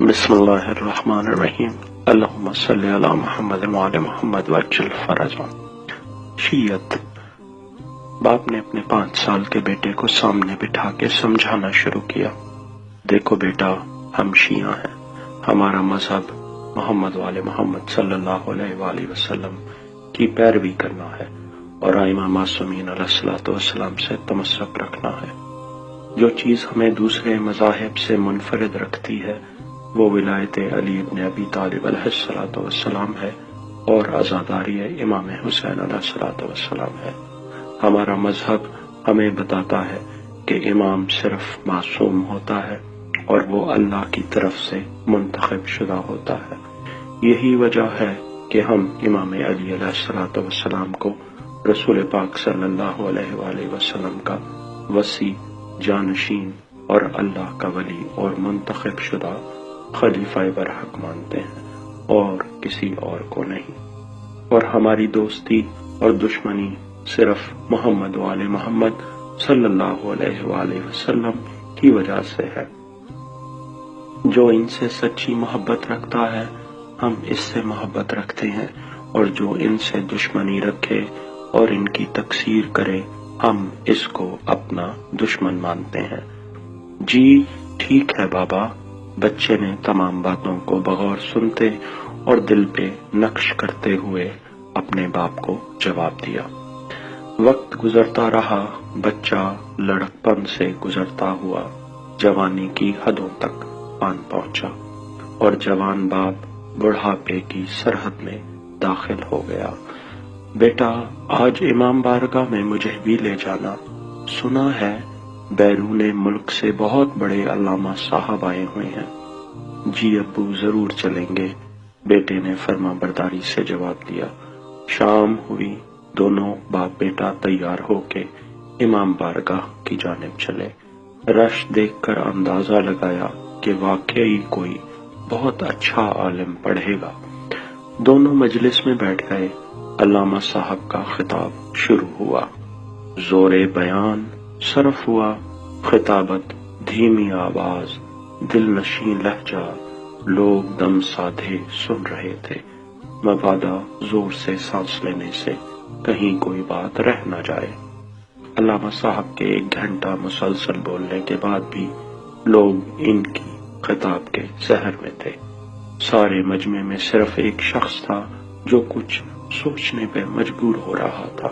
بسم اللہ الرحمن الرحیم اللہم صلی علی محمد وعلی محمد وعجل فرجہ۔ شیعت۔ باپ نے اپنے 5 سال کے بیٹے کو سامنے بٹھا کے سمجھانا شروع کیا، دیکھو بیٹا، ہم شیعہ ہیں، ہمارا مذہب محمد وعلی محمد صلی اللہ علیہ وآلہ وسلم کی پیروی کرنا ہے اور ائمہ معصومین علیہ السلام سے تمسک رکھنا ہے۔ جو چیز ہمیں دوسرے مذاہب سے منفرد رکھتی ہے وہ ولایت علی ابن ابی طالب علیہ السلام ہے اور عزاداری امام حسین علیہ السلام ہے۔ ہمارا مذہب ہمیں بتاتا ہے کہ امام صرف معصوم ہوتا ہے اور وہ اللہ کی طرف سے منتخب شدہ ہوتا ہے۔ یہی وجہ ہے کہ ہم امام علی علیہ السلام کو رسول پاک صلی اللہ علیہ وآلہ وسلم کا وصی، جانشین اور اللہ کا ولی اور منتخب شدہ خلیفہ برحق مانتے ہیں اور کسی اور کو نہیں، اور ہماری دوستی اور دشمنی صرف محمد وآل محمد صلی اللہ علیہ وآلہ وسلم کی وجہ سے ہے۔ جو ان سے سچی محبت رکھتا ہے ہم اس سے محبت رکھتے ہیں، اور جو ان سے دشمنی رکھے اور ان کی تکثیر کرے ہم اس کو اپنا دشمن مانتے ہیں۔ جی ٹھیک ہے بابا، بچے نے تمام باتوں کو بغور سنتے اور دل پہ نقش کرتے ہوئے اپنے باپ کو جواب دیا۔ وقت گزرتا رہا، بچہ لڑکپن سے گزرتا ہوا جوانی کی حدوں تک پہنچا اور جوان باپ بڑھاپے کی سرحد میں داخل ہو گیا۔ بیٹا، آج امام بارگاہ میں مجھے بھی لے جانا، سنا ہے بیرون ملک سے بہت بڑے علامہ صاحب آئے ہوئے ہیں۔ جی ابو، ضرور چلیں گے، بیٹے نے فرما برداری سے جواب دیا۔ شام ہوئی، دونوں باپ بیٹا تیار ہو کے امام بارگاہ کی جانب چلے۔ رش دیکھ کر اندازہ لگایا کہ واقعی کوئی بہت اچھا عالم پڑھے گا۔ دونوں مجلس میں بیٹھ گئے۔ علامہ صاحب کا خطاب شروع ہوا۔ زور بیان صرف ہوا، خطابت دھیمی آواز، دل نشین لہجہ، لوگ دم سادھے سن رہے تھے، مبادا زور سے سانس لینے سے کہیں کوئی بات رہ نہ جائے۔ علامہ صاحب کے 1 گھنٹہ مسلسل بولنے کے بعد بھی لوگ ان کی خطاب کے سحر میں تھے۔ سارے مجمع میں صرف ایک شخص تھا جو کچھ سوچنے پہ مجبور ہو رہا تھا۔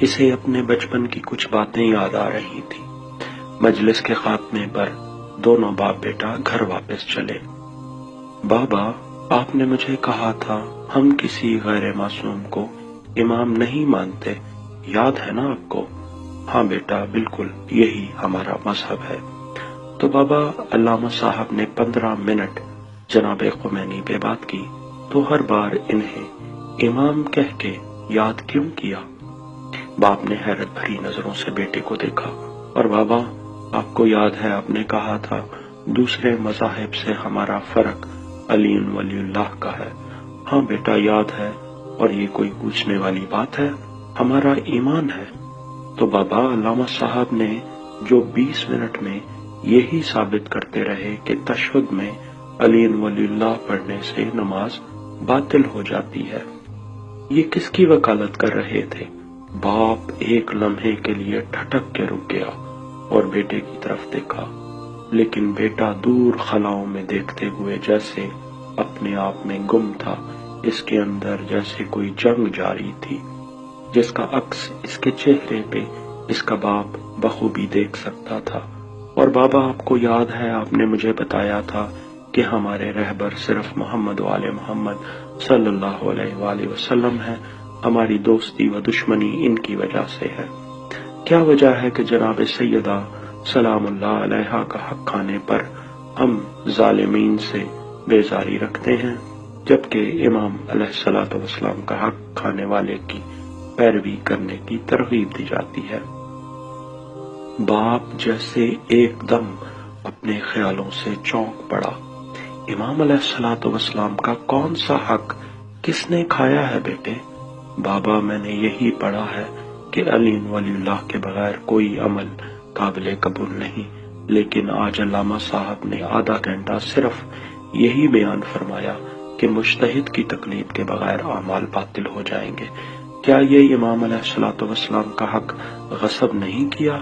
اسے اپنے بچپن کی کچھ باتیں یاد آ رہی تھی۔ مجلس کے خاتمے پر دونوں باپ بیٹا گھر واپس چلے۔ بابا، آپ نے مجھے کہا تھا ہم کسی غیر معصوم کو امام نہیں مانتے، یاد ہے نا آپ کو؟ ہاں بیٹا، بالکل یہی ہمارا مذہب ہے۔ تو بابا، علامہ صاحب نے 15 منٹ جناب خمینی پہ بات کی تو ہر بار انہیں امام کہہ کے یاد کیوں کیا؟ باپ نے حیرت بھری نظروں سے بیٹے کو دیکھا۔ اور بابا، آپ کو یاد ہے آپ نے کہا تھا دوسرے مذاہب سے ہمارا فرق علی ولی اللہ کا ہے؟ ہاں بیٹا، یاد ہے، اور یہ کوئی پوچھنے والی بات ہے، ہمارا ایمان ہے۔ تو بابا، علامہ صاحب نے جو 20 منٹ میں یہی ثابت کرتے رہے کہ تشہد میں علی ولی اللہ پڑھنے سے نماز باطل ہو جاتی ہے، یہ کس کی وکالت کر رہے تھے؟ باپ ایک لمحے کے لیے ٹھٹک کے رک گیا اور بیٹے کی طرف دیکھا، لیکن بیٹا دور خلاؤں میں دیکھتے ہوئے جیسے اپنے آپ میں گم تھا، اس کے اندر جیسے کوئی جنگ جاری تھی، جس کا عکس اس کے چہرے پہ اس کا باپ بخوبی دیکھ سکتا تھا۔ اور بابا، آپ کو یاد ہے آپ نے مجھے بتایا تھا کہ ہمارے رہبر صرف محمد وآل محمد صلی اللہ علیہ وآلہ وسلم ہے، ہماری دوستی و دشمنی ان کی وجہ سے ہے۔ کیا وجہ ہے کہ جناب سیدہ سلام اللہ علیہا کا حق کھانے پر ہم ظالمین سے بیزاری رکھتے ہیں، جبکہ امام علیہ السلام کا حق کھانے والے کی پیروی کرنے کی ترغیب دی جاتی ہے؟ باپ جیسے ایک دم اپنے خیالوں سے چونک پڑا۔ امام علیہ السلام کا کون سا حق کس نے کھایا ہے بیٹے؟ بابا، میں نے یہی پڑھا ہے کہ علی ولی اللہ کے بغیر کوئی عمل قابل قبول نہیں، لیکن آج علامہ صاحب نے آدھا گھنٹہ صرف یہی بیان فرمایا کہ مجتہد کی تقلید کے بغیر اعمال باطل ہو جائیں گے۔ کیا یہ امام علیہ الصلوۃ والسلام کا حق غصب نہیں کیا؟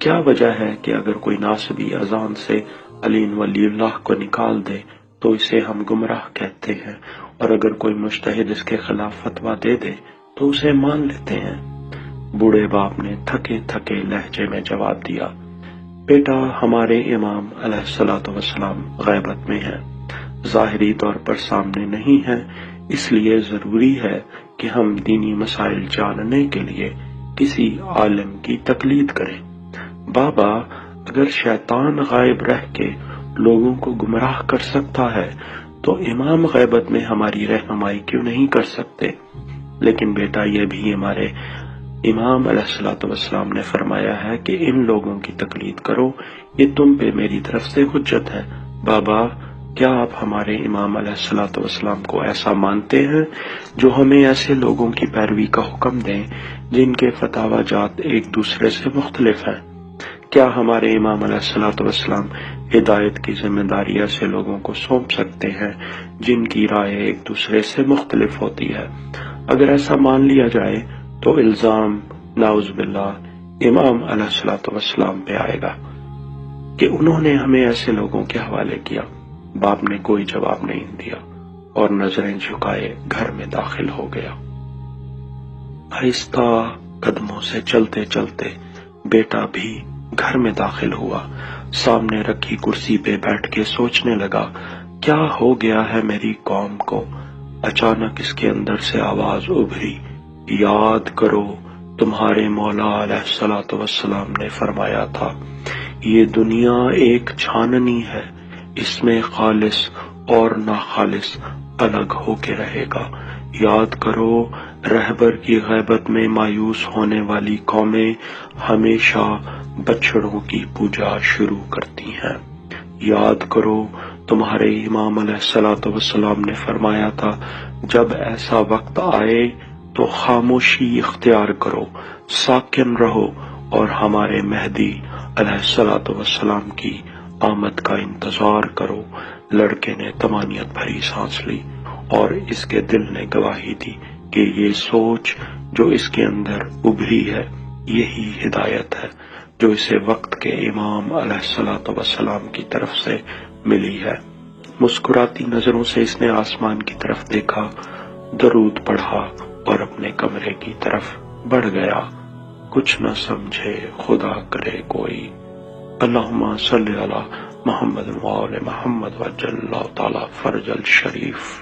کیا وجہ ہے کہ اگر کوئی ناصبی اذان سے علی ولی اللہ کو نکال دے تو اسے ہم گمراہ کہتے ہیں، اور اگر کوئی مجتہد اس کے خلاف فتویٰ دے دے تو اسے مان لیتے ہیں؟ بوڑھے باپ نے تھکے تھکے لہجے میں جواب دیا، بیٹا، ہمارے امام علیہ الصلوۃ والسلام غیبت میں ہیں، ظاہری طور پر سامنے نہیں ہیں، اس لیے ضروری ہے کہ ہم دینی مسائل جاننے کے لیے کسی عالم کی تقلید کریں۔ بابا، اگر شیطان غائب رہ کے لوگوں کو گمراہ کر سکتا ہے تو امام غیبت میں ہماری رہنمائی کیوں نہیں کر سکتے؟ لیکن بیٹا، یہ بھی ہمارے امام علیہ الصلوۃ والسلام نے فرمایا ہے کہ ان لوگوں کی تقلید کرو، یہ تم پہ میری طرف سے حجت ہے۔ بابا، کیا آپ ہمارے امام علیہ الصلوۃ والسلام کو ایسا مانتے ہیں جو ہمیں ایسے لوگوں کی پیروی کا حکم دیں جن کے فتاوی جات ایک دوسرے سے مختلف ہیں؟ کیا ہمارے امام علیہ الصلوۃ والسلام ہدایت کی ذمہ داری ایسے لوگوں کو سونپ سکتے ہیں جن کی رائے ایک دوسرے سے مختلف ہوتی ہے؟ اگر ایسا مان لیا جائے تو الزام نعوذ باللہ امام علیہ الصلوۃ والسلام پہ آئے گا کہ انہوں نے ہمیں ایسے لوگوں کے حوالے کیا۔ باپ نے کوئی جواب نہیں دیا اور نظریں جھکائے گھر میں داخل ہو گیا۔ آہستہ قدموں سے چلتے چلتے بیٹا بھی گھر میں داخل ہوا۔ سامنے رکھی کرسی پہ بیٹھ کے سوچنے لگا، کیا ہو گیا ہے میری قوم کو؟ اچانک اس کے اندر سے آواز ابھری، یاد کرو تمہارے مولا علیہ الصلوۃ والسلام نے فرمایا تھا، یہ دنیا ایک چھاننی ہے، اس میں خالص اور ناخالص الگ ہو کے رہے گا۔ یاد کرو، رہبر کی غیبت میں مایوس ہونے والی قومیں ہمیشہ بچڑوں کی پوجا شروع کرتی ہیں۔ یاد کرو، تمہارے امام علیہ الصلوۃ والسلام نے فرمایا تھا، جب ایسا وقت آئے تو خاموشی اختیار کرو، ساکن رہو اور ہمارے مہدی علیہ الصلوۃ والسلام کی آمد کا انتظار کرو۔ لڑکے نے طمانینت بھری سانس لی اور اس کے دل نے گواہی دی کہ یہ سوچ جو اس کے اندر ابھری ہے یہی ہدایت ہے جو اسے وقت کے امام علیہ الصلوۃ والسلام کی طرف سے ملی ہے۔ مسکراتی نظروں سے اس نے آسمان کی طرف دیکھا، درود پڑھا اور اپنے کمرے کی طرف بڑھ گیا۔ کچھ نہ سمجھے خدا کرے کوئی۔ اللہم صلی علی محمد وآل محمد وعجل اللہ تعالی فرج الشریف۔